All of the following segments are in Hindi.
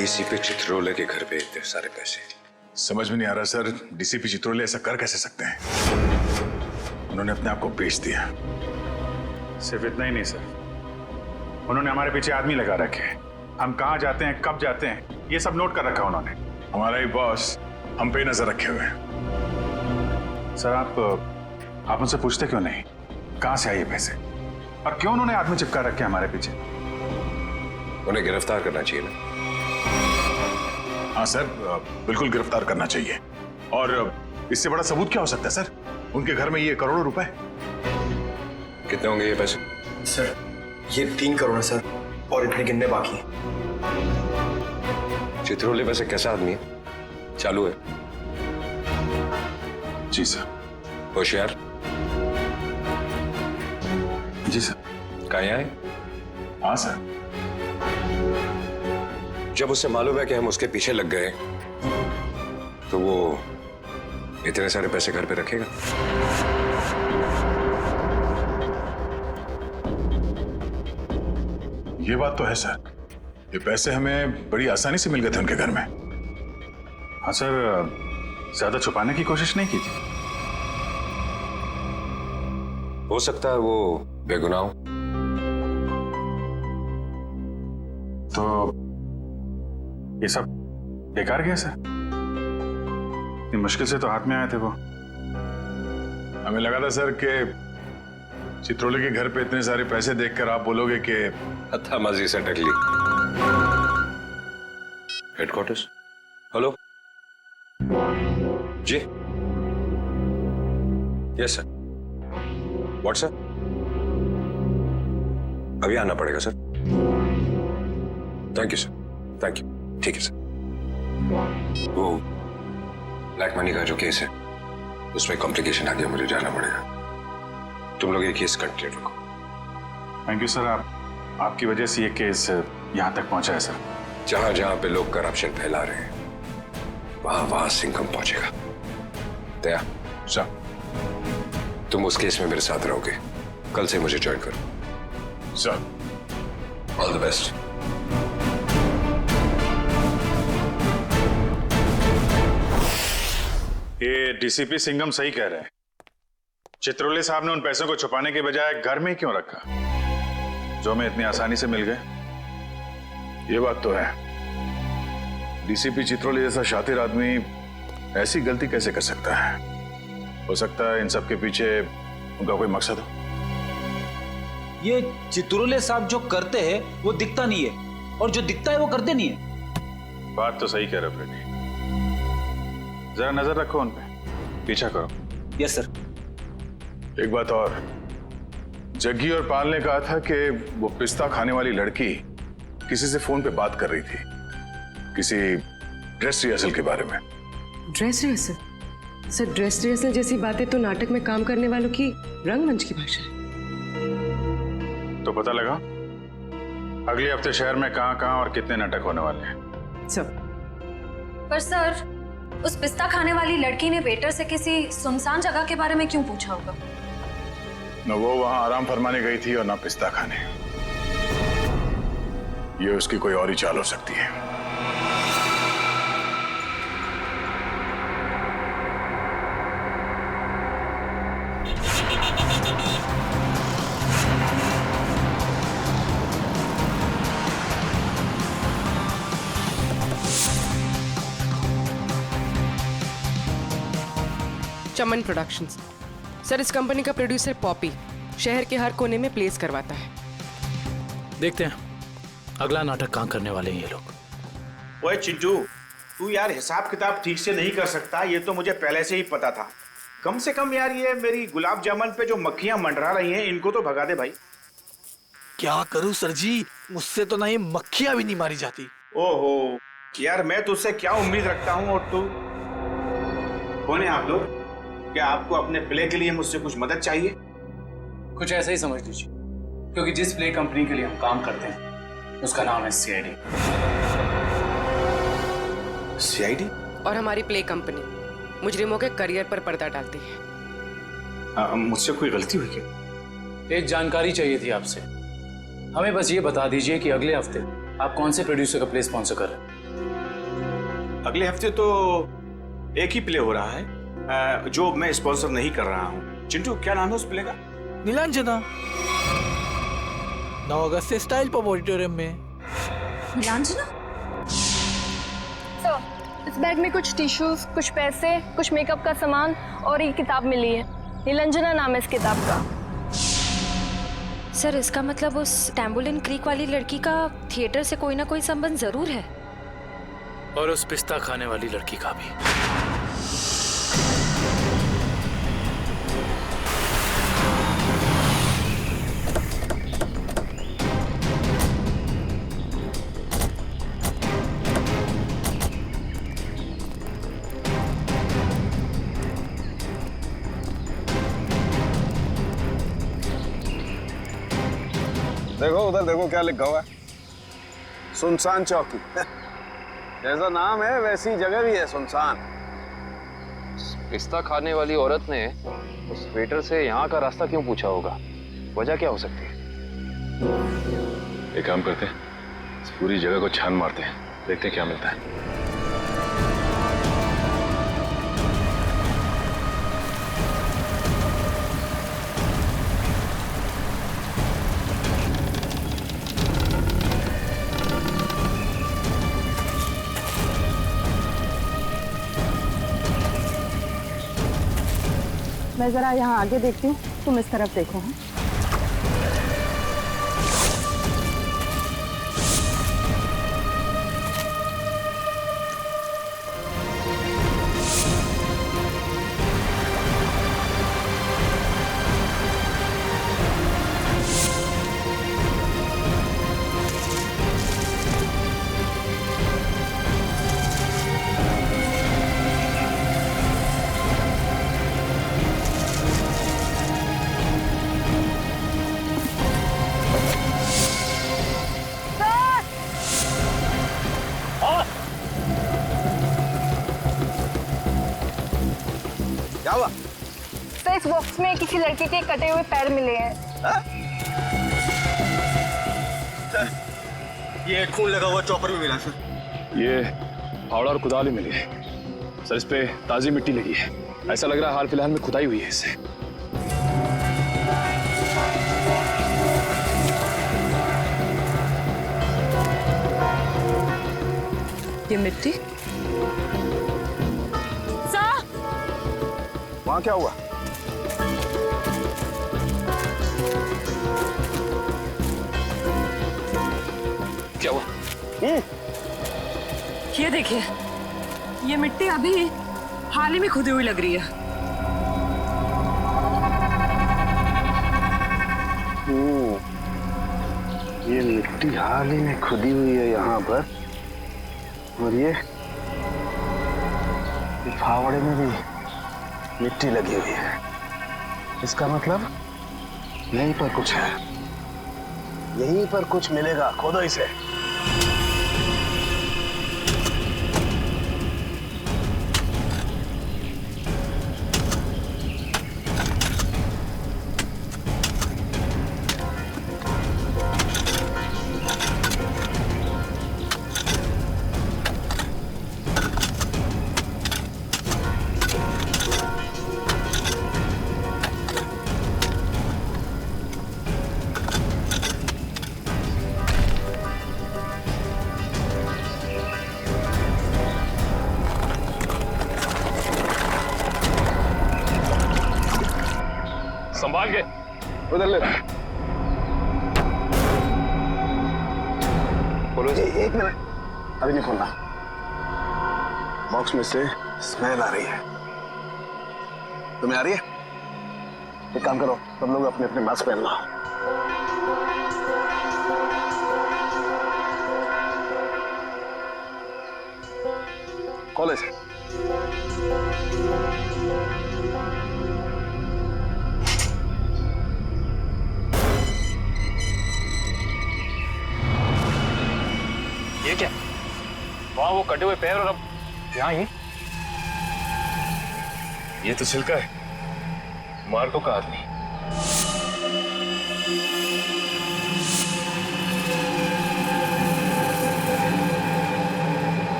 डीसीपी चित्रोले के घर पे इतने सारे पैसे? समझ में नहीं आ रहा सर, डीसीपी चित्रोले ऐसा कर कैसे सकते हैं? उन्होंने अपने आप को बेच दिया। सिर्फ इतना ही नहीं सर, उन्होंने हमारे पीछे आदमी लगा रखे हैं। हम कहाँ जाते हैं, कब जाते हैं, ये सब नोट कर रखा उन्होंने। हमारा ही बॉस हम पे नजर रखे हुए हैं। सर आप मुझसे पूछते क्यों नहीं कहाँ से आए ये पैसे, और क्यों उन्होंने आदमी चिपका रखे हमारे पीछे? उन्हें गिरफ्तार करना चाहिए ना। हाँ सर, बिल्कुल गिरफ्तार करना चाहिए। और इससे बड़ा सबूत क्या हो सकता है सर? उनके घर में ये करोड़ों रुपए। कितने होंगे ये पैसे? सर ये 3 करोड़ है सर, और इतने गिनने बाकी हैं। चित्रोले वैसे कैसा आदमी है? चालू है? जी सर। होशियार? जी सर। कहाँ आए? हाँ सर। जब उसे मालूम है कि हम उसके पीछे लग गए तो वो इतने सारे पैसे घर पे रखेगा? ये बात तो है सर, ये पैसे हमें बड़ी आसानी से मिल गए थे उनके घर में। हाँ सर, ज्यादा छुपाने की कोशिश नहीं की थी। हो सकता है वो बेगुनाह हो। तो ये सब बेकार गया सर? इतनी मुश्किल से तो हाथ में आए थे वो। हमें लगा था सर कि चित्रोले के घर पे इतने सारे पैसे देखकर आप बोलोगे कि हत्थामाजी से टकली। हेडक्वार्टर्स? हेलो जी। Yes sir. व्हाट्सएप? अभी आना पड़ेगा sir. Thank you sir, thank you. ठीक है सर। वो ब्लैक मनी का जो केस है उसमें कॉम्प्लिकेशन आ गया, मुझे जाना पड़ेगा। तुम लोग ये केस कंटिन्यू रखो। थैंक यू सर, आपकी वजह से ये केस यहाँ तक पहुंचा है सर। जहां जहां पे लोग करप्शन फैला रहे हैं वहां वहां सिंघम पहुंचेगा। दया सर, तुम उस केस में मेरे साथ रहोगे। कल से मुझे ज्वाइन करो। Sir all the best. ये डीसीपी सिंघम सही कह रहे हैं। चित्रोले साहब ने उन पैसों को छुपाने के बजाय घर में क्यों रखा, जो हमें इतनी आसानी से मिल गए? ये बात तो है, डीसीपी चित्रोले जैसा शातिर आदमी ऐसी गलती कैसे कर सकता है? हो सकता है इन सब के पीछे उनका कोई मकसद हो। ये चित्रोले साहब जो करते हैं वो दिखता नहीं है, और जो दिखता है वो करते नहीं है। बात तो सही कह रहे हो फ्रेडी, जरा नजर रखो उन पे, पीछा करो। Yes sir. एक बात और, जग्गी और पाल ने कहा था कि वो पिस्ता खाने वाली लड़की किसी से फोन पे बात कर रही थी, किसी ड्रेस रिहर्सल के बारे में। Dress rehearsal? Sir dress rehearsal जैसी बातें तो नाटक में काम करने वालों की रंगमंच की भाषा है। तो पता लगा अगले हफ्ते शहर में कहां और कितने नाटक होने वाले हैं? सब। पर सर, उस पिस्ता खाने वाली लड़की ने वेटर से किसी सुनसान जगह के बारे में क्यों पूछा होगा? न वो वहां आराम फरमाने गई थी और ना पिस्ता खाने। ये उसकी कोई और ही चाल हो सकती है। चमन प्रोडक्शंस। सर इस कंपनी का प्रोड्यूसर पॉपी शहर के हर कोने में प्लेस करवाता है। देखते हैं अगला नाटक कहाँ करने वाले हैं ये लोग। ओए चिंटू, तू यार हिसाब किताब ठीक से नहीं कर सकता, ये तो मुझे पहले से ही पता था। कम से कम यार ये मेरी गुलाब जामुन पे जो मक्खियां मंडरा रही हैं इनको तो भगा दे भाई। क्या करूं सर जी, मुझसे तो नहीं मक्खियां भी नहीं मारी जाती। ओहो यार, मैं तुझसे क्या उम्मीद रखता हूँ, और तू कौन है आप लोग? क्या आपको अपने प्ले के लिए मुझसे कुछ मदद चाहिए? कुछ ऐसा ही समझ लीजिए, क्योंकि जिस प्ले कंपनी के लिए हम काम करते हैं उसका नाम है सीआईडी। सीआईडी? और हमारी प्ले कंपनी मुजरिमों के करियर पर पर्दा डालती है। मुझसे कोई गलती हुई क्या? एक जानकारी चाहिए थी आपसे। हमें बस ये बता दीजिए कि अगले हफ्ते आप कौन से प्रोड्यूसर का प्ले स्पॉन्सर कर रहे हैं? अगले हफ्ते तो एक ही प्ले हो रहा है जो मैं स्पॉन्सर नहीं कर रहा हूँ। चिंटू, क्या नाम है उस प्ले का? नीलांजना। 9 अगस्त से स्टाइल पब ऑडिटोरियम में। नीलांजना? सर, इस बैग में कुछ टिश्यूज, कुछ पैसे, कुछ मेकअप का सामान और एक किताब मिली है। नीलांजना नाम है इस किताब का। सर, इसका मतलब उस टैम्बुलिन क्रीक वाली लड़की का थिएटर से कोई ना कोई संबंध जरूर है। और उस पिस्ता खाने वाली लड़की का भी। देखो उधर, देखो क्या लिखा हुआ है, सुनसान चौकी। जैसा नाम है वैसी जगह भी है, सुनसान। पिस्ता खाने वाली औरत ने उस वेटर से यहाँ का रास्ता क्यों पूछा होगा? वजह क्या हो सकती है? एक काम करते हैं, इस पूरी जगह को छान मारते हैं, देखते हैं क्या मिलता है। मैं जरा यहाँ आगे देखती हूँ, तुम इस तरफ देखो। हाँ? क्या हुआ? सर, इस बॉक्स में किसी लड़के के कटे हुए पैर मिले हैं। ये खून लगा हुआ चॉपर भी मिला सर। ये फावड़ा और कुदाल भी मिली है सर। इस पे ताजी मिट्टी लगी है, ऐसा लग रहा है हाल फिलहाल में खुदाई हुई है इससे। ये मिट्टी वहां क्या हुआ? क्या हुआ? ये देखिए, ये मिट्टी अभी हाल ही में खुदी हुई लग रही है। ये मिट्टी हाल ही में खुदी हुई है यहाँ पर, और ये फावड़े में भी मिट्टी लगी हुई है। इसका मतलब यहीं पर कुछ है, यहीं पर कुछ मिलेगा। खोदो इसे। संभाल के उधर ले। बोलो। एक मिनट, अभी नहीं खोलना। बॉक्स में से स्मेल आ रही है। तुम्हें आ रही है? एक काम करो, तुम लोग अपने अपने मास्क पहन लो। कॉलेज ये क्या? वहां वो कटे हुए पैर और अब यहाँ ही। ये तो छिलका है मार्को का आदमी।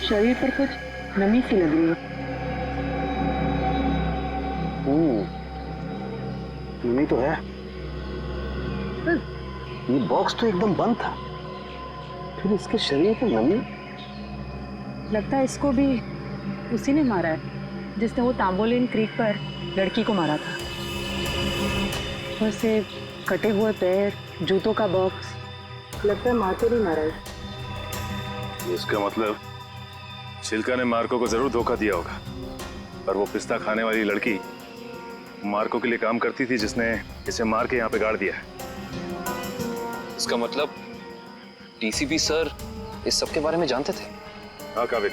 शरीर पर कुछ नमी सी लग रही है। नमी तो है, ये बॉक्स तो एकदम बंद था, फिर इसके शरीर पर नमी। लगता है इसको भी उसी ने मारा है जिसने वो तांबोलिन क्रीक पर लड़की को मारा था। ऊपर से कटे हुए पैर, जूतों का बॉक्स, लगता है मार्को ने मारा है। इसका मतलब चिल्का ने मार्को को जरूर धोखा दिया होगा, और वो पिस्ता खाने वाली लड़की मार्को के लिए काम करती थी, जिसने इसे मार के यहाँ पे गाड़ दिया है। इसका मतलब डीसीपी सर इस सब के बारे में जानते थे? हाँ काबिल,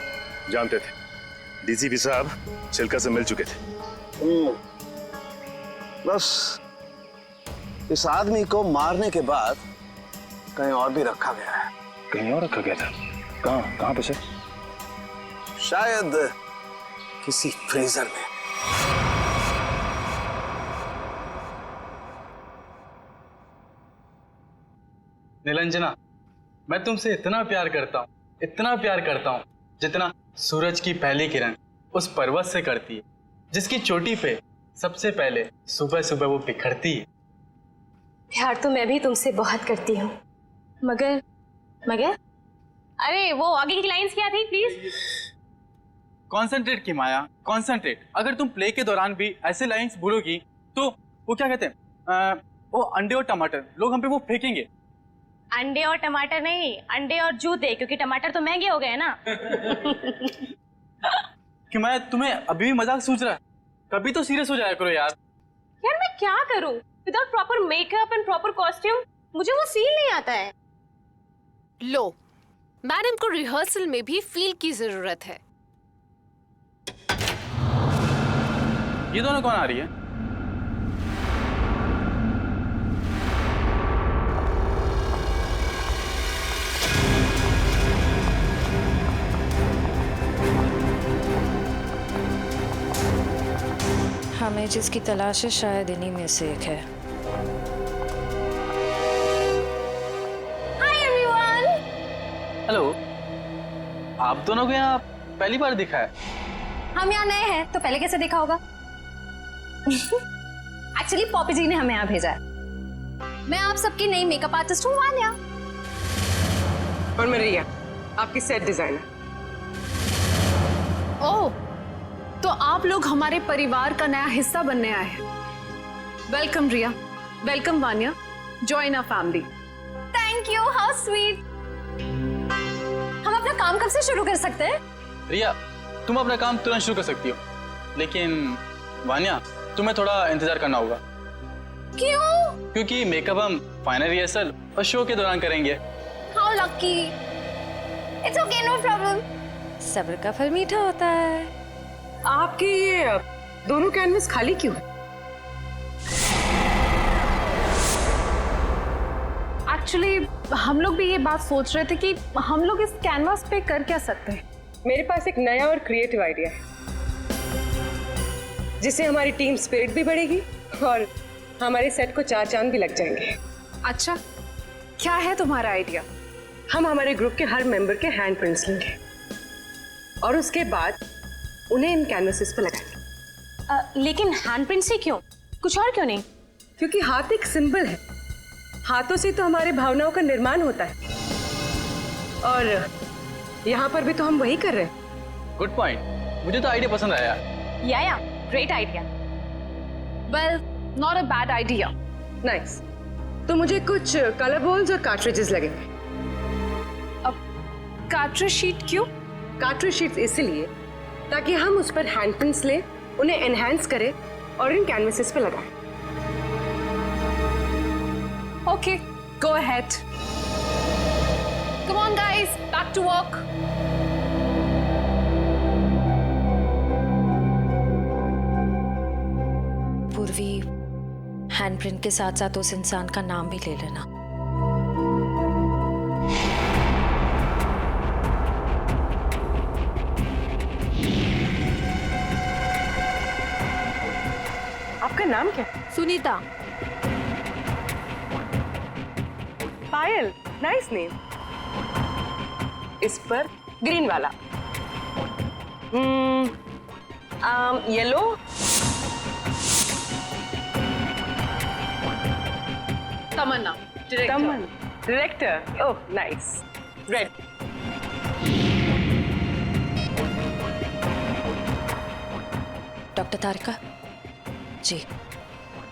जानते थे। डीसीपी साहब चिल्का से मिल चुके थे। बस इस आदमी को मारने के बाद कहीं और भी रखा गया है। कहीं और रखा गया था? कहाँ पे सर? शायद किसी फ्रीजर में। निलंजना, मैं तुमसे इतना प्यार करता हूँ जितना सूरज की पहली किरण उस पर्वत से करती है, जिसकी चोटी पे सबसे पहले सुबह सुबह वो बिखरती है। प्यार तो मैं भी तुमसे बहुत करती हूँ, मगर अरे वो आगे की लाइंस क्या थी प्लीज? कॉन्सेंट्रेट की माया, कॉन्सेंट्रेट। अगर तुम प्ले के दौरान भी ऐसे लाइंस बोलोगी तो वो क्या कहते हैं, वो अंडे और टमाटर लोग हम पे वो फेंकेंगे। अंडे और टमाटर नहीं, अंडे और जूते, क्योंकि टमाटर तो महंगे हो गए ना। कि मैं तुम्हें अभी भी मजाक सूझ रहा है, कभी तो सीरियस हो जाया करो यार। यार मैं क्या करूं, without proper makeup and proper costume मुझे वो फील नहीं आता है। लो, मैडम को रिहर्सल में भी फील की जरूरत है। ये दोनों कौन आ रही है? हमें जिसकी तलाश है शायद इन्हीं में से एक है। Hi everyone. हेलो, आप दोनों को यहाँ पहली बार दिखा है? हम यहाँ नए हैं तो पहले कैसे देखा होगा? एक्चुअली पॉपी जी ने हमें यहाँ भेजा है। मैं आप सबकी नई मेकअप आर्टिस्ट हूँ वान्या। और मैं रिया, आपकी सेट डिजाइनर। ओह, तो आप लोग हमारे परिवार का नया हिस्सा बनने आए हैं। Welcome Riya, welcome Vanya, join our family. Thank you, how sweet. हम अपना काम कब से शुरू कर सकते हैं? रिया, तुम अपना काम तुरंत शुरू कर सकती हो, लेकिन वान्या तुम्हें थोड़ा इंतजार करना होगा। क्यों? क्योंकि मेकअप हम फाइनल रिहर्सल और शो के दौरान करेंगे। How lucky. It's okay, no problem. सब्र का फल मीठा होता है। आपके ये दोनों कैनवस खाली क्यों है? एक्चुअली हम लोग भी ये बात सोच रहे थे कि हम लोग इस कैनवास पे कर क्या सकते हैं। मेरे पास एक नया और क्रिएटिव आइडिया है, जिससे हमारी टीम स्पिरिट भी बढ़ेगी और हमारे सेट को 4 चांद भी लग जाएंगे। अच्छा, क्या है तुम्हारा आइडिया? हम हमारे ग्रुप के हर मेंबर के हैंड प्रिंट्स लेंगे और उसके बाद उन्हें इन कैनवसेस पर लगाएंगे। लेकिन हैंड प्रिंट से क्यों, कुछ और क्यों नहीं? क्योंकि हाथ एक सिंबल है, हाथों से तो हमारे भावनाओं का निर्माण होता है, और यहाँ पर भी तो हम वही कर रहे हैं। गुड पॉइंट, मुझे तो आइडिया पसंद आया। या great idea. Well, not a bad idea. Nice. तो मुझे कुछ कलर बॉल्स और कार्ट्रिजेस लगेंगे। अब कार्ट्रिज शीट क्यों? कार्ट्रिज शीट्स इसलिए ताकि हम उस पर हैंड प्रिंट्स लें, उन्हें एनहांस करें और इन कैनवसेस पे लगाएं। Okay, go ahead. Come on guys, back to work. Purvi, hand print के साथ साथ उस इंसान का नाम भी ले लेना। आपका नाम क्या? सुनीता। Payal, nice name. इस पर ग्रीन वाला। Yellow, Tamanna, director, oh nice, red. Doctor Tarika ji,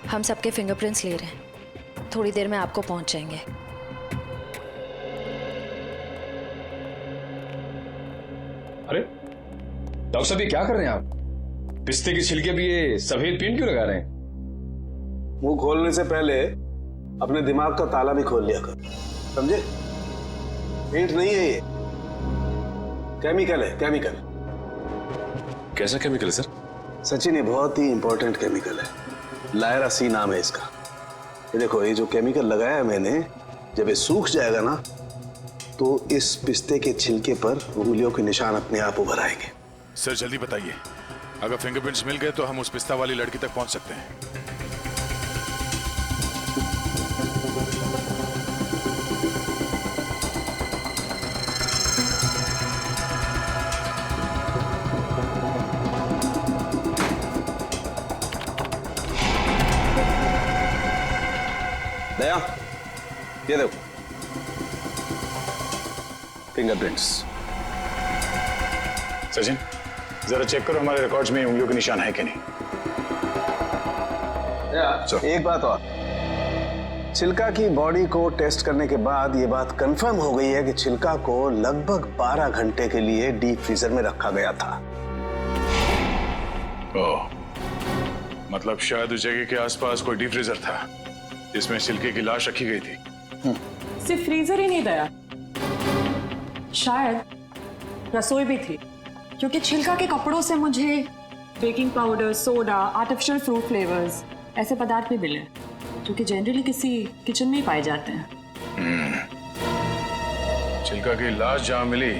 हम सबके फिंगरप्रिंट्स ले रहे हैं, थोड़ी देर में आपको पहुंच जाएंगे। अरे डॉक्टर साहब, ये क्या कर रहे हैं आप? पिस्ते के छिलके भी ये सफेद पेंट क्यों लगा रहे हैं? मुंह खोलने से पहले अपने दिमाग का ताला भी खोल लिया कर, समझे? पेंट नहीं है ये, केमिकल है, केमिकल। कैसा केमिकल है सर? सचिन, ये बहुत ही इंपॉर्टेंट केमिकल है, लायरा सी नाम है इसका। ये देखो, ये जो केमिकल लगाया है मैंने, जब ये सूख जाएगा ना तो इस पिस्ते के छिलके पर उंगलियों के निशान अपने आप उभर आएंगे। सर जल्दी बताइए, अगर फिंगरप्रिंट्स मिल गए तो हम उस पिस्ता वाली लड़की तक पहुंच सकते हैं। दया, ये देखो फिंगरप्रिंट्स। सचिन, जरा चेक करो हमारे रिकॉर्ड्स में उंगलियों के निशान है कि नहीं। एक बात और, छिलका की बॉडी को टेस्ट करने के बाद ये बात कंफर्म हो गई है कि छिलका को लगभग 12 घंटे के लिए डीप फ्रीजर में रखा गया था। ओह, मतलब शायद उस जगह के आसपास कोई डीप फ्रीजर था जिसमें छिलके की लाश रखी गई थी। सिर्फ फ्रीजर ही नहीं दया, शायद रसोई भी थी, क्योंकि छिलका के कपड़ों से मुझे baking powder, soda, artificial fruit flavours ऐसे पदार्थ भी मिले जो कि जनरली किसी किचन में ही पाए जाते हैं। छिलका की लाश जहां मिली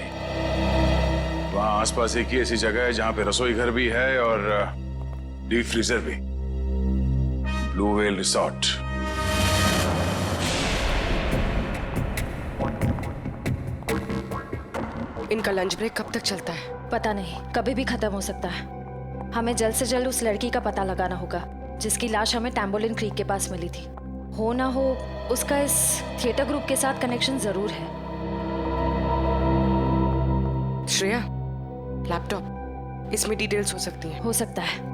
वहां आसपास एक ही ऐसी जगह है जहां पे रसोई घर भी है और डीप फ्रीजर भी, ब्लू व्हेल रिसोर्ट। इनका लंच ब्रेक कब तक चलता है? पता नहीं, कभी भी खत्म हो सकता है। हमें जल्द से जल्द उस लड़की का पता लगाना होगा जिसकी लाश हमें टैम्बोलिन क्रीक के पास मिली थी। हो ना हो उसका इस थिएटर ग्रुप के साथ कनेक्शन जरूर है। श्रेया, लैपटॉप, इसमें डिटेल्स हो सकती हैं। हो सकता है।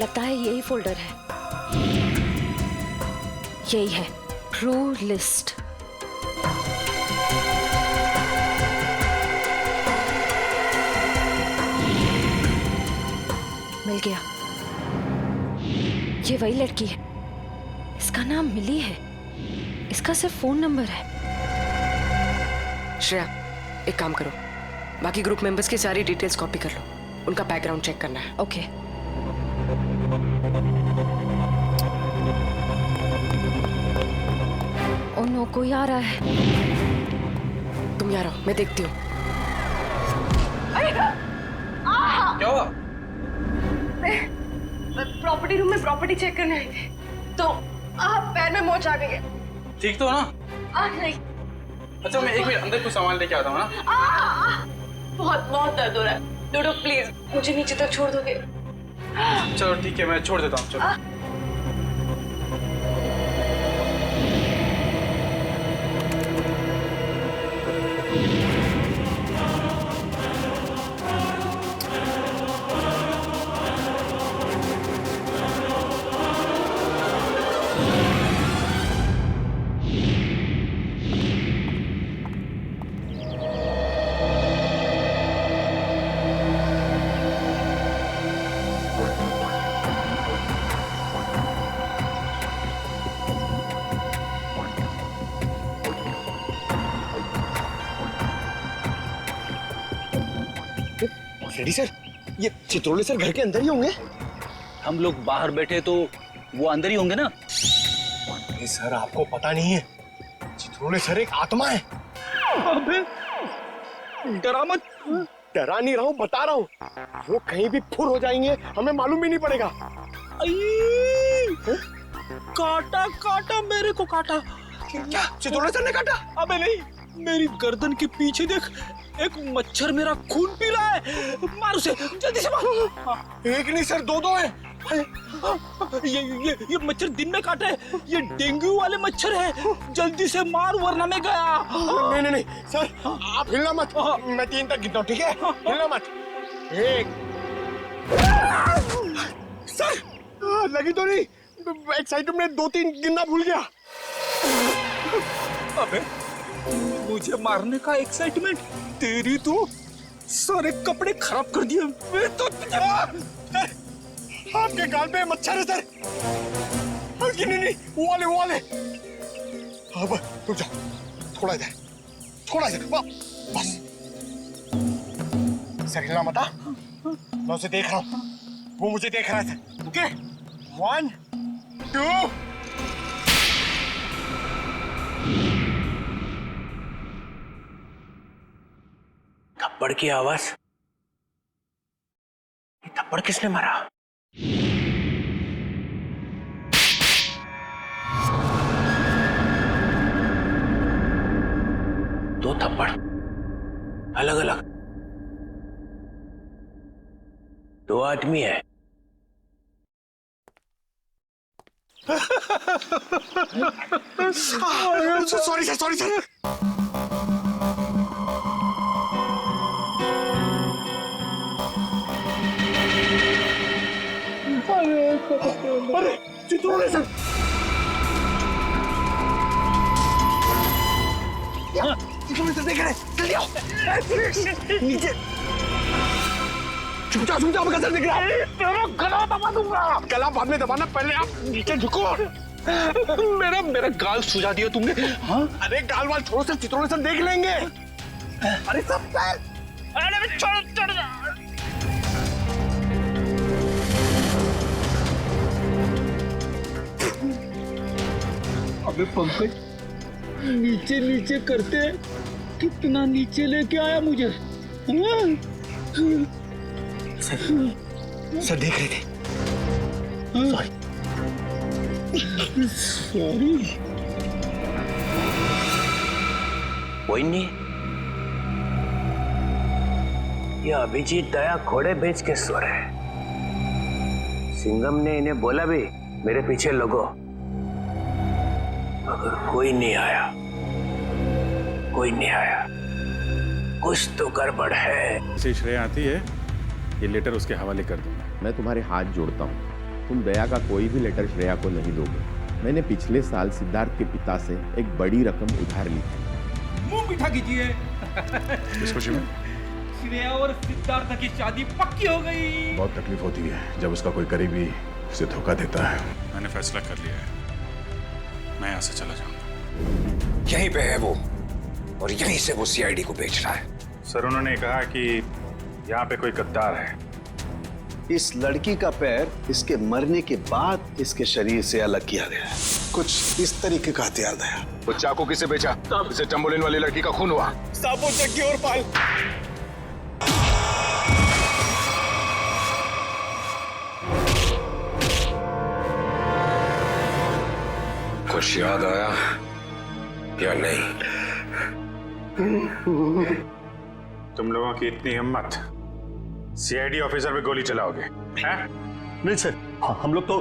लगता है यही फोल्डर है। यही है, ट्रू लिस्ट। मिल गया, ये वही लड़की है। इसका नाम मिली है, इसका सिर्फ फोन नंबर है। श्रेया, एक काम करो, बाकी ग्रुप मेंबर्स की सारी डिटेल्स कॉपी कर लो, उनका बैकग्राउंड चेक करना है। ओके। ओ नो, कोई आ रहा है। तुम यहाँ रहो, मैं देखती हूँ। क्या हुआ? प्रॉपर्टी रूम में प्रॉपर्टी चेक करने आई थी, तो पैर में मोच आ गई है। ठीक तो हो ना? नहीं। अच्छा, मैं एक मिनट अंदर कुछ सामान लेके आता हूँ ना। बहुत बहुत दर्द हो रहा है। डोडो प्लीज मुझे नीचे तक छोड़ दोगे? चलो ठीक है, मैं छोड़ देता हूँ। चलो। रेडी सर, ये चित्रोले सर घर के अंदर ही होंगे? हम लोग बाहर बैठे तो वो अंदर ही होंगे ना। सर आपको पता नहीं है, चित्रोले सर एक आत्मा है। अबे डरा मत, डरा नहीं रहा हूँ, बता रहा हूँ। वो कहीं भी फुर हो जाएंगे, हमें मालूम भी नहीं पड़ेगा। काटा काटा, मेरे को काटा। क्या चितौड़े सर ने काटा? अबे नहीं, मेरी गर्दन के पीछे देख, एक मच्छर मेरा खून पी रहा है। मार उसे, जल्दी से मार। एक नहीं सर, दो दो हैं। ये मच्छर दिन में काटे, ये डेंगू वाले मच्छर है। जल्दी से मार वरना मैं गया। नहीं नहीं नहीं सर, आप हिलना मत। मैं 3 तक गिनता हूँ, ठीक है? हिलना मत। 1 सर, लगी तो नहीं? एक्साइटमेंट में 2-3 गिनना भूल गया। अबे मुझे मारने का एक्साइटमेंट, तेरी तो सारे कपड़े खराब कर दिए। मैं तो आपके गाल पे मच्छर है सर। नहीं, वो वाले। अब रुक जाओ, थोड़ा इधर, बस। सर हिलना मत। मैं उसे देख रहा हूँ, वो मुझे देख रहा है। ओके, 1 2 थप्पड़ की आवाज। ये थप्पड़ किसने मारा? दो थप्पड़ अलग अलग, 2 आदमी है। Sorry sir. अरे चितौड़े सर, देख रहे, जल्दी आओ। नीचे चुपचाप सर, दिख रहा है। तेरा गला दबा दूंगा। गला बाद में दबाना, पहले आप नीचे झुको। मेरा गाल सुझा दिया तुमने। हाँ? अरे गाल वाल छोड़ो सर, चितौड़े सर देख लेंगे। अरे सब सर, अरे चढ़ जा। अबे पंकज, नीचे करते कितना नीचे लेके आया मुझे। सर देख रहे थे। सॉरी। कोई नहीं, ये अभिजीत दया घोड़े बेच के सो रहे। सिंघम ने इन्हें बोला भी मेरे पीछे लगो, मगर कोई नहीं आया। कुछ तो गड़बड़ है। से श्रेया आती है, ये लेटर उसके हवाले कर दूंगा। मैं तुम्हारे हाथ जोड़ता हूँ, तुम दया का कोई भी लेटर श्रेया को नहीं दोगे। मैंने पिछले साल सिद्धार्थ के पिता से एक बड़ी रकम उधार ली थी। मुंह मीठा कीजिए। इस खुशी में श्रेया और सिद्धार्थ की शादी पक्की हो गई। बहुत तकलीफ होती है जब उसका कोई करीबी उसे धोखा देता है। मैंने फैसला कर लिया है, मैं यहाँ से चला जाऊंगा। यहीं पे है वो, और यहीं से वो सीआईडी को बेच रहा है। सर उन्होंने कहा कि यहाँ पे कोई गद्दार है। इस लड़की का पैर इसके मरने के बाद इसके शरीर से अलग किया गया है। कुछ इस तरीके का हथियार दया। वो चाकू किसे बेचा? इसे टम्बोलिन वाली लड़की का खून हुआ। साबुत जग्गी और पाल। कुछ याद आया या नहीं? तुम लोगों की इतनी हिम्मत, सीआईडी ऑफिसर पे गोली चलाओगे? नहीं सर, हम लोग तो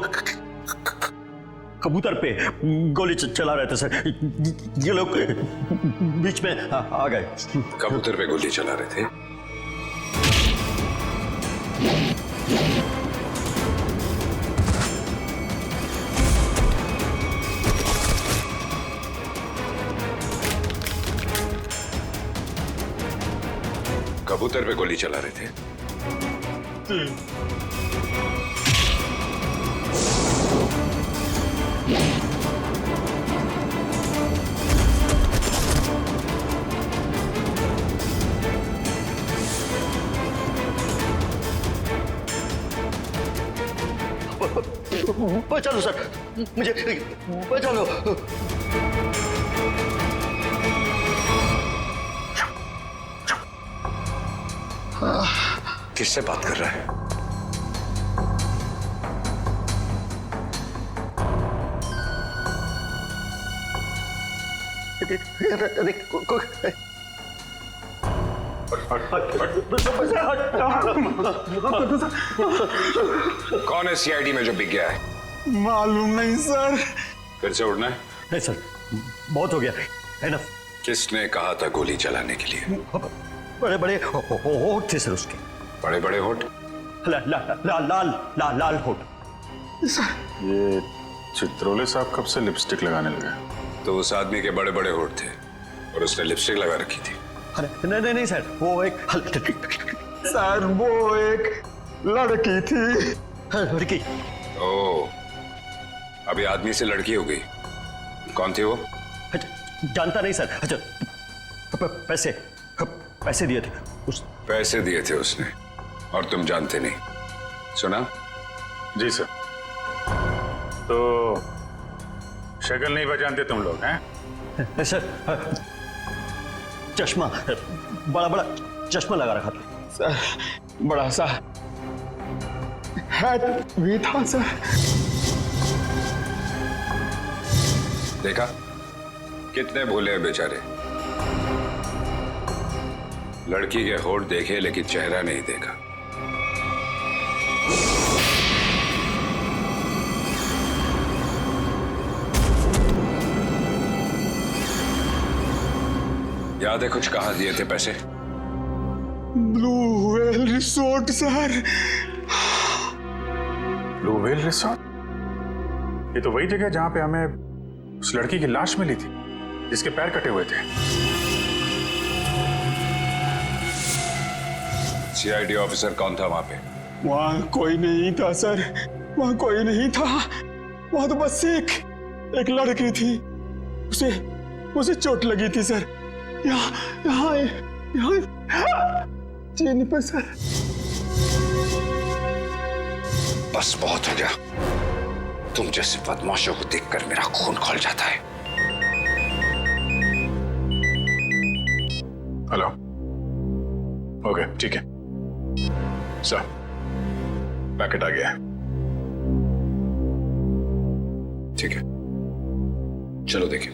कबूतर पे गोली चला रहे थे सर। ये लोग बीच में आ गए। कबूतर पे गोली चला रहे थे? कबूतर पे गोली चला रहे थे? बचा लो सर, मुझे बचा लो। किससे बात कर रहा है? कौन है सीआईडी में जो बिक गया है? मालूम नहीं सर। फिर से उड़ना है? नहीं सर, बहुत हो गया, एनफ। किसने कहा था गोली चलाने के लिए? बड़े बड़े होठ थे सर उसके। बड़े बड़े होठ? लाल होठ। ये चित्रोले साहब कब से लिपस्टिक लगाने लगे? तो उस आदमी के बड़े बड़े होठ थे और उसने लिपस्टिक लगा रखी थी। नहीं सर, वो एक सर वो एक लड़की थी। लड़की? ओ, अभी आदमी से लड़की हो गई। कौन थी वो? जानता नहीं सर। अच्छा, पैसे दिए थे उस। पैसे दिए थे उसने और तुम जानते नहीं? सुना? जी सर। तो शक्ल नहीं पहचानते तुम लोग हैं? सर चश्मा, बड़ा चश्मा लगा रखा था सर। बड़ा सा हैट भी था सर। देखा कितने भोले हैं बेचारे। लड़की के होठ देखे लेकिन चेहरा नहीं देखा। याद है कुछ कहाँ दिए थे पैसे? Blue whale resort sir. Blue whale resort? ये तो वही जगह जहां पे हमें उस लड़की की लाश मिली थी जिसके पैर कटे हुए थे। सीआईडी ऑफिसर कौन था वहां पे? वहां कोई नहीं था सर, वहां कोई नहीं था। वहां तो बस एक लड़की थी, उसे चोट लगी थी सर। यहाँ चीनी पर सर। बस बहुत हो गया। तुम जैसे बदमाशों को देखकर मेरा खून खौल जाता है। हेलो। ओके, ठीक है सर, पैकेट आ गया है। ठीक है, चलो देखिए।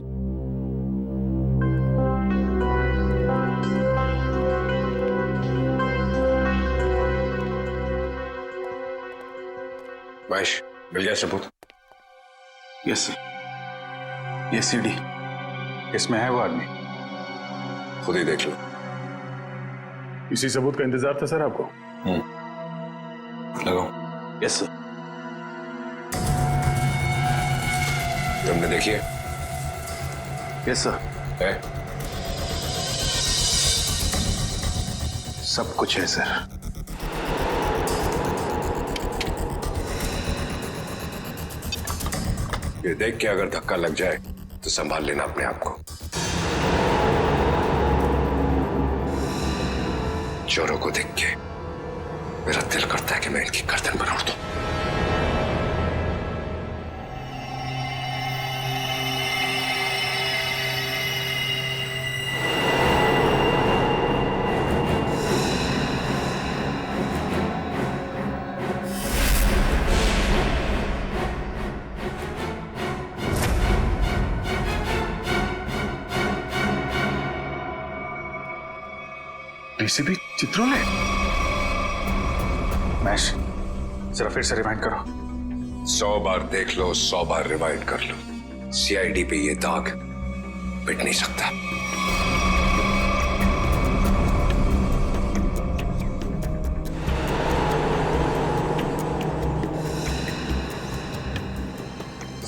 महेश, मिल गया सबूत? Yes sir. ये सीडी, इसमें है वो आदमी। खुद ही देख लो। इसी सबूत का इंतजार था सर आपको? लगाओ। Yes sir. तुमने देखी है? Yes sir. है? सब कुछ है सर। ये देख के अगर धक्का लग जाए तो संभाल लेना अपने आप को। चोरों को देख के मेरा दिल करता है कि मैं इनकी गर्दन पर उड़ दूं। डीसीपी चित्रोले? मैश, जरा फिर से रिवाइंड करो। 100 बार देख लो, 100 बार रिवाइंड कर लो, सीआईडी पे ये दाग मिट नहीं सकता।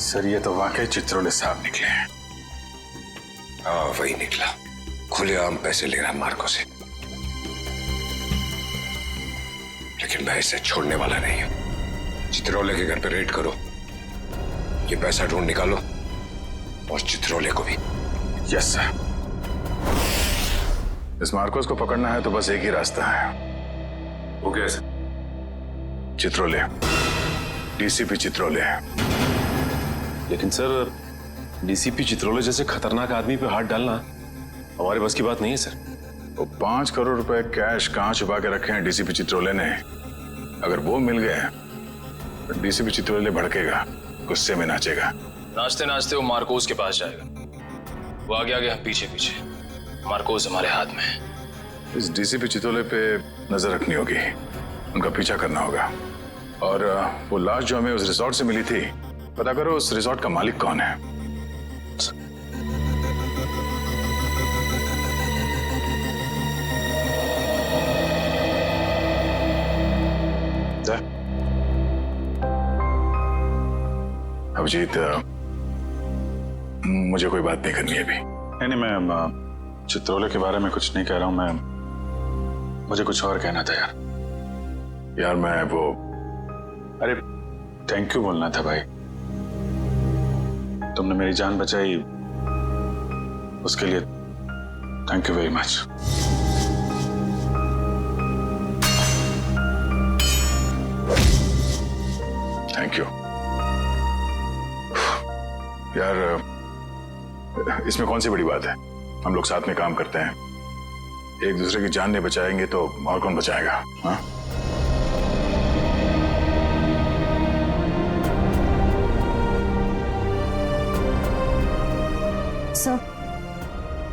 सर ये तो वाकई चित्रोले साहब निकले हैं। हाँ, वही निकला। खुलेआम पैसे ले रहा मार्को से। लेकिन मैं इसे छोड़ने वाला नहीं हूं। चित्रोले के घर पे रेड करो, ये पैसा ढूंढ निकालो और चित्रोले को भी। Yes sir. इस मार्कोस को पकड़ना है तो बस एक ही रास्ता है। वो कैसे? चित्रोले, डीसीपी चित्रोले। लेकिन सर, डीसीपी चित्रोले जैसे खतरनाक आदमी पे हाथ डालना हमारे बस की बात नहीं है सर। वो 5 करोड़ रुपए कैश कहां छुपा के रखे हैं डीसीपी चित्रोले ने? अगर वो मिल गए तो डीसीपी चित्रोले भड़केगा, गुस्से में नाचेगा। नाचते नाचते वो मार्कोस के पास जाएगा। वो आगे आगे हम पीछे पीछे। मार्कोस हमारे हाथ में है। इस डीसीपी चित्रोले पे नजर रखनी होगी, उनका पीछा करना होगा। और वो लाश जो हमें उस रिजॉर्ट से मिली थी, पता करो उस रिजॉर्ट का मालिक कौन है। अभिजीत, मुझे कोई बात नहीं करनी है अभी। नहीं, मैं चित्रोले के बारे में कुछ नहीं कह रहा हूं। मुझे कुछ और कहना था यार। मैं वो, अरे थैंक यू बोलना था भाई। तुमने मेरी जान बचाई, उसके लिए thank you very much. Thank you यार, इसमें कौन सी बड़ी बात है? हम लोग साथ में काम करते हैं, एक दूसरे की जान नहीं बचाएंगे तो और कौन बचाएगा? हाँ?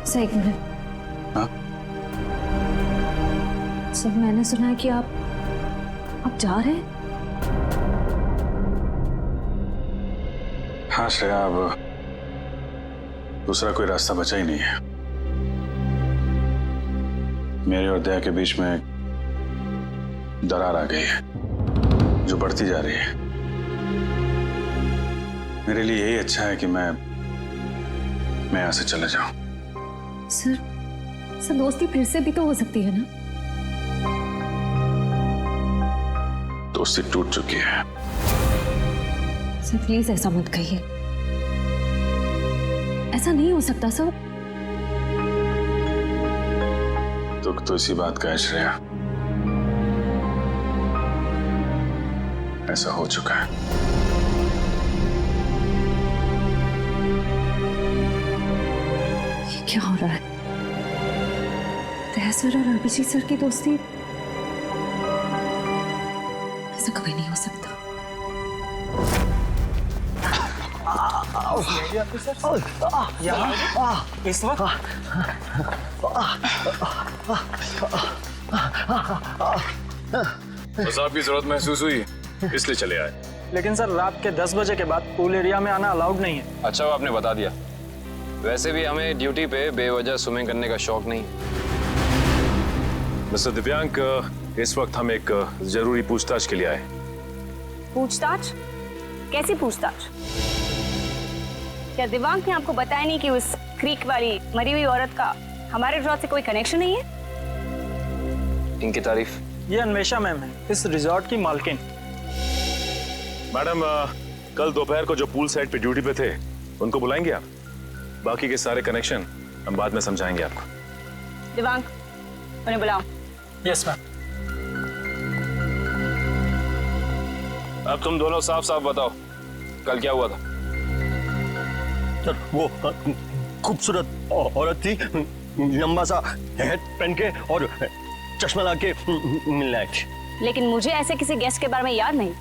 सर एक मिनट। हाँ? सर मैंने सुना है कि आप जा रहे हैं। हाँ श्रेया, अब दूसरा कोई रास्ता बचा ही नहीं है। मेरे और दया के बीच में दरार आ गई है जो बढ़ती जा रही है। मेरे लिए यही अच्छा है कि मैं यहां से चले जाऊं। सर दोस्ती फिर से भी तो हो सकती है ना? दोस्ती टूट चुकी है। सर प्लीज ऐसा मत कहिए, ऐसा नहीं हो सकता सर। दुख तो इसी बात का है श्रेया, ऐसा हो चुका है। ये क्या हो रहा है? दया सर और अभिजीत सर की दोस्ती, ऐसा कभी नहीं हो सकता। इस वक्त बस आपकी जरूरत महसूस हुई इसलिए चले आए। लेकिन सर रात के 10 बजे के बाद पूल एरिया में आना अलाउड नहीं है। अच्छा वो आपने बता दिया। वैसे भी हमें ड्यूटी पे बेवजह स्विमिंग करने का शौक नहीं। मिस्टर दिव्यांक, इस वक्त हम एक जरूरी पूछताछ के लिए आए। पूछताछ? कैसी पूछताछ? क्या दिव्यांक ने आपको बताया नहीं कि उस क्रीक वाली मरी हुई औरत का हमारे रिजॉर्ट से कोई कनेक्शन नहीं है? इनकी तारीफ? ये अन्वेषा मैम है, इस रिजॉर्ट की मालकिन। मैडम, कल दोपहर को जो पूल साइड पे ड्यूटी पे थे उनको बुलाएंगे आप? बाकी के सारे कनेक्शन हम बाद में समझाएंगे आपको। दिव्यांक, उन्हें बुलाओ। Yes ma'am. अब तुम दोनों साफ साफ बताओ, कल क्या हुआ था? सर वो खूबसूरत औरत थी, लंबा सा हेड पहन के और चश्मा ला के मिलने आई थी। लेकिन मुझे ऐसे किसी गेस्ट के बारे में याद नहीं।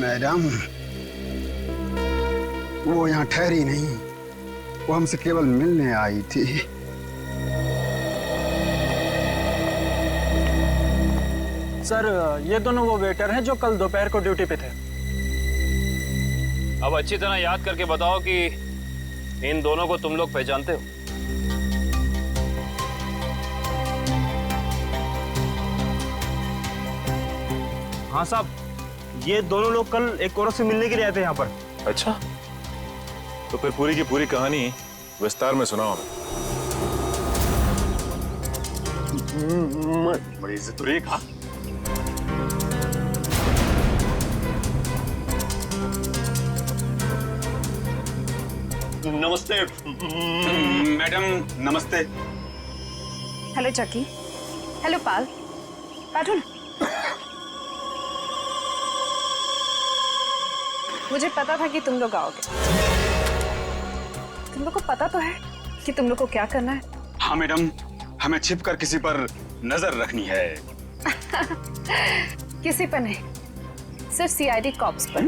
मैडम, वो यहाँ ठहरी नहीं, वो हमसे केवल मिलने आई थी। सर ये दोनों वो वेटर हैं जो कल दोपहर को ड्यूटी पे थे। अब अच्छी तरह याद करके बताओ कि इन दोनों को तुम लोग पहचानते हो? हाँ साहब, ये दोनों लोग कल एक औरत से मिलने के लिए आए थे यहाँ पर। अच्छा, तो फिर पूरी की पूरी कहानी विस्तार में सुनाओ हमें। बड़ी इज्जत रही कहा। नमस्ते मैडम, नमस्ते। हेलो चक्की। हेलो पाल। बैठो ना। मुझे पता था कि तुम लोग आओगे। तुम लोग को पता तो है कि तुम लोग को क्या करना है? हाँ मैडम, हमें छिपकर किसी पर नजर रखनी है। किसी पर नहीं, सिर्फ सीआईडी कॉप्स पर।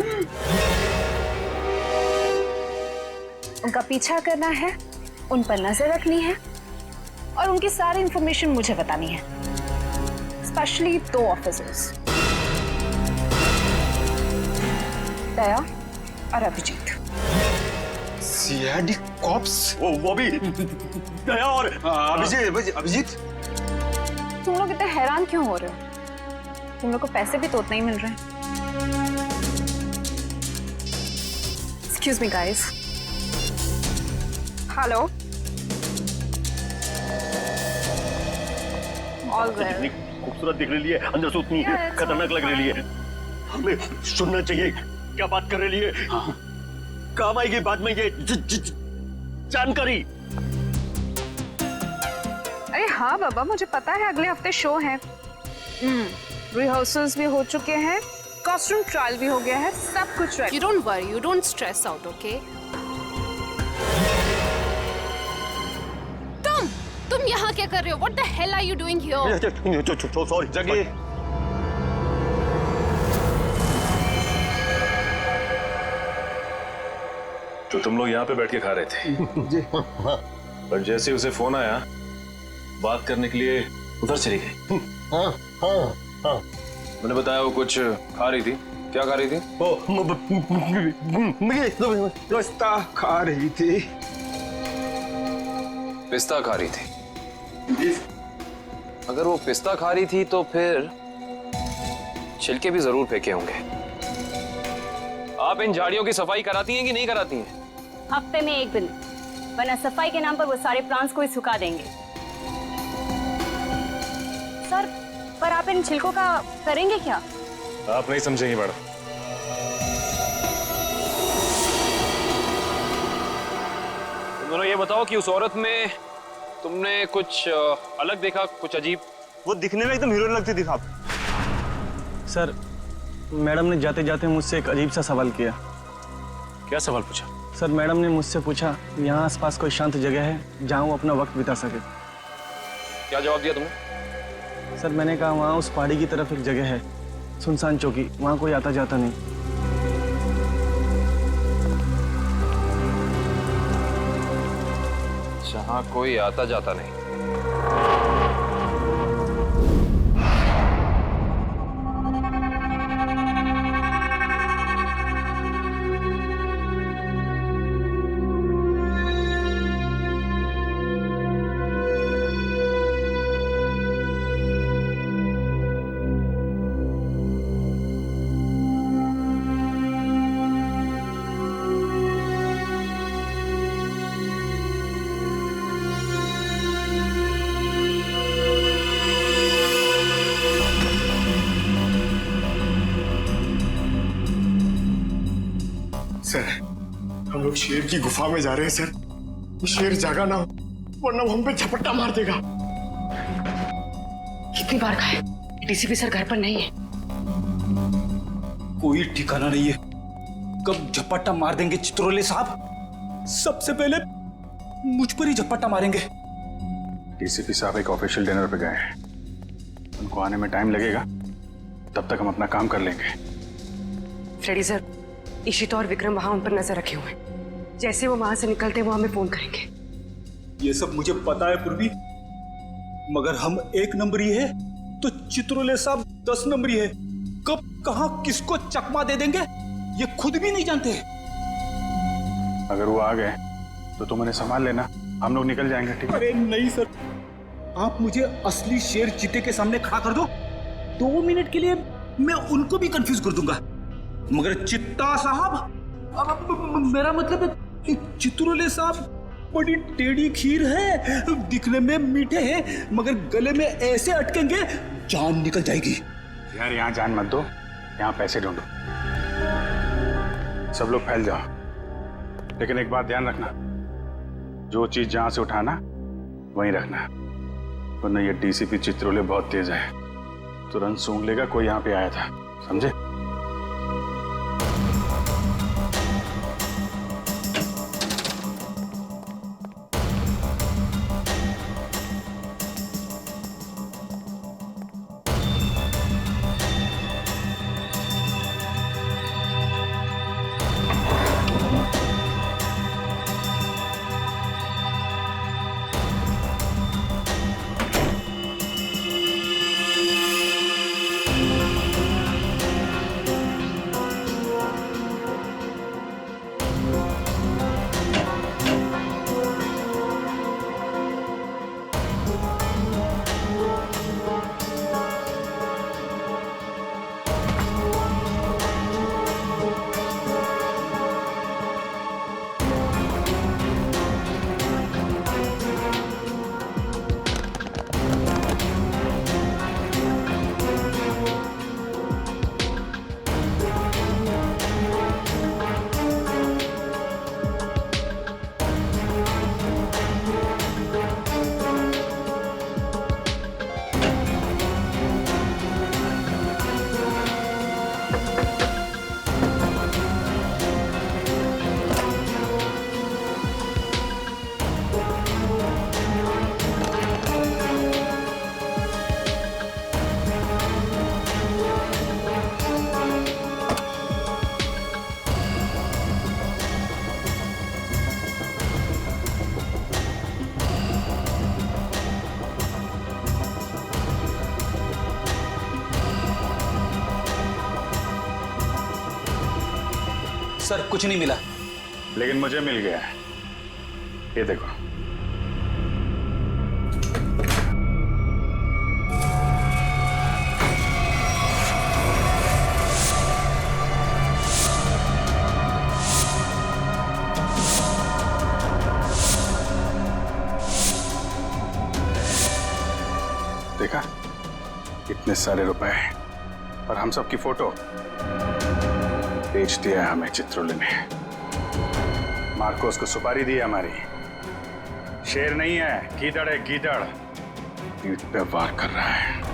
उनका पीछा करना है, उन पर नजर रखनी है और उनकी सारी इंफॉर्मेशन मुझे बतानी है, स्पेशली 2 ऑफिसर्स, दया और अभिजीत। CID cops? वो भी दया और अभिजीत? तुम लोग इतने हैरान क्यों हो रहे हो? तुम लोग को पैसे भी तो उतने ही मिल रहे हैं। Excuse me guys. Hello. All well. कितनी खूबसूरत दिख रही है, अंदर से उतनी खतरनाक लग रही है। हमें सुनना चाहिए क्या बात कर रही है। काम आएगी बाद में ये जानकारी। अरे हाँ बाबा, मुझे पता है अगले हफ्ते शो है। रिहर्सल्स भी हो चुके हैं, कॉस्ट्यूम ट्रायल भी हो गया है, सब कुछ ready. You don't worry, you don't stress out, okay? तुम यहाँ क्या कर रहे हो? What the hell are you doing here? Sorry जगी। तो तुम लोग यहाँ पे बैठ के खा रहे थे पर जैसे उसे फोन आया बात करने के लिए उधर चली गई। हाँ। मैंने बताया वो कुछ खा रही थी। क्या खा रही थी? पिस्ता खा रही थी। पिस्ता खा रही थी? अगर वो पिस्ता खा रही थी तो फिर छिलके भी जरूर फेंके होंगे। आप इन झाड़ियों की सफाई कराती हैं कि नहीं कराती हैं? हफ्ते में 1 दिन, वरना सफाई के नाम पर वो सारे प्लांट्स को ही सुखा देंगे। सर, पर आप इन छिलकों का करेंगे क्या? आप नहीं समझेंगी मैडम। तुम दोनों ये बताओ कि उस औरत में तुमने कुछ अलग देखा, कुछ अजीब? वो दिखने में एकदम हीरोइन लगती थी साहब। सर, मैडम ने जाते जाते मुझसे एक अजीब सा सवाल किया। क्या सवाल पूछा? सर, मैडम ने मुझसे पूछा यहाँ आसपास कोई शांत जगह है जहाँ वो अपना वक्त बिता सके। क्या जवाब दिया तुमने? सर, मैंने कहा वहाँ उस पहाड़ी की तरफ एक जगह है, सुनसान चौकी, वहाँ कोई आता जाता नहीं। जहाँ कोई आता जाता नहीं। सर, हम लोग शेर की गुफा में जा रहे हैं सर। वो शेर जागा ना हो, वरना वो हम पे झपट्टा मार देगा। कितनी बार कहा है, डीसीपी सर घर पर नहीं है। कोई ठिकाना नहीं है, कब झपट्टा मार देंगे चित्रोले साहब। सबसे पहले मुझ पर ही झपट्टा मारेंगे। डीसीपी साहब एक ऑफिशियल डिनर पे गए हैं, उनको आने में टाइम लगेगा, तब तक हम अपना काम कर लेंगे। फ्रेडी सर, इशिता और विक्रम वहां उन पर नजर रखे हुए हैं। जैसे वो वहां से निकलते वो हमें फोन करेंगे। ये सब मुझे पता है पूर्वी, मगर हम 1 नंबरी है तो चित्रोले साहब 10 नंबरी है। कब कहां किसको चकमा दे देंगे ये खुद भी नहीं जानते। अगर वो आ गए तो तुम उन्हें संभाल लेना, हम लोग निकल जाएंगे। ठीक है? अरे नहीं सर, आप मुझे असली शेर चीते के सामने खड़ा कर दो, 2 मिनट के लिए मैं उनको भी कंफ्यूज कर दूंगा। मगर चित्ता साहब, अब मेरा मतलब चित्रोले साहब बड़ी टेढ़ी खीर है, दिखने में मीठे हैं मगर गले में ऐसे अटकेंगे जान निकल जाएगी। यार यहाँ जान मत दो, यहाँ पैसे ढूंढो। सब लोग फैल जाओ, लेकिन एक बात ध्यान रखना, जो चीज जहां से उठाना वहीं रखना, वरना ये डीसीपी चित्रोले बहुत तेज है, तुरंत सूंघ लेगा कोई यहाँ पे आया था, समझे? सर कुछ नहीं मिला। लेकिन मुझे मिल गया है, ये देखो। देखा, इतने सारे रुपए और हम सब की फोटो बेच दिया हमें चित्रोले ने। मार्कोस को सुपारी दी हमारी। शेर नहीं है, गीदड़ है, गीदड़। पीठ पे वार कर रहा है।